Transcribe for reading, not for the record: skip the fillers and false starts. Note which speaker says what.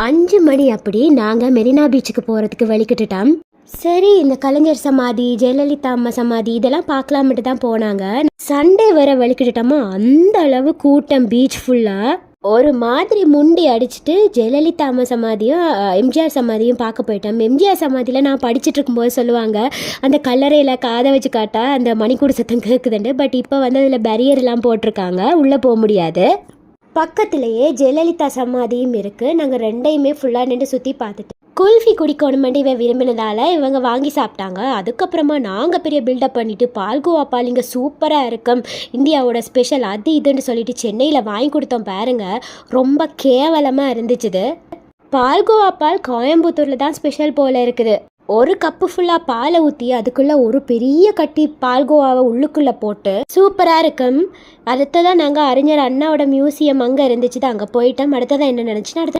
Speaker 1: 5 மணி அப்படி நாங்கள் மெரினா பீச்சுக்கு போகிறதுக்கு வழிகிட்டுட்டோம். சரி, இந்த கலைஞர் சமாதி, ஜெயலலிதா அம்மா சமாதி இதெல்லாம் பார்க்கலாம்ட்டு தான் போனாங்க. சண்டே வர வழிகிட்டுட்டோமா, அந்த அளவு கூட்டம் பீச் ஃபுல்லாக. ஒரு மாதிரி முண்டி அடிச்சுட்டு ஜெயலலிதா அம்மா சமாதியும் எம்ஜிஆர் சமாதியும் பார்க்க போயிட்டோம். எம்ஜிஆர் சமாதியில் நான் படிச்சுட்டு இருக்கும்போது சொல்லுவாங்க, அந்த கல்லறையில் காதை வச்சு காட்டா அந்த மணிக்கூடு சத்தம் கேட்குதுண்டு. பட் இப்போ வந்து அதில் பேரியர்லாம் போட்டிருக்காங்க, உள்ளே போக முடியாது. பக்கத்துலேயே ஜெயலலிதா சமாதியும் இருக்குது. நாங்கள் ரெண்டையுமே ஃபுல்லாக நின்று சுற்றி பார்த்துட்டு குல்ஃபி குடிக்கணுமெண்டு இவன் விரும்பினதால இவங்க வாங்கி சாப்பிட்டாங்க. அதுக்கப்புறமா நாங்கள் பெரிய பில்டப் பண்ணிவிட்டு பால்கோவா பால் இங்கே சூப்பராக இருக்கும், இந்தியாவோட ஸ்பெஷல் அது இதுன்னு சொல்லிட்டு சென்னையில் வாங்கி கொடுத்தோம் பாருங்க. ரொம்ப கேவலமாக இருந்துச்சுது. பால்கோவா பால் கோயம்புத்தூரில் தான் ஸ்பெஷல் போல் இருக்குது. ஒரு கப்பு ஃபுல்லாக பாலை ஊற்றி அதுக்குள்ளே ஒரு பெரிய கட்டி பால்கோவாவை உள்ளுக்குள்ளே போட்டு சூப்பராக இருக்கும். அடுத்ததான் நாங்கள் அறிஞர் அண்ணாவோட மியூசியம் அங்கே இருந்துச்சு, அங்கே போயிட்டோம். அடுத்ததான் என்ன நினச்சின்னா அடுத்த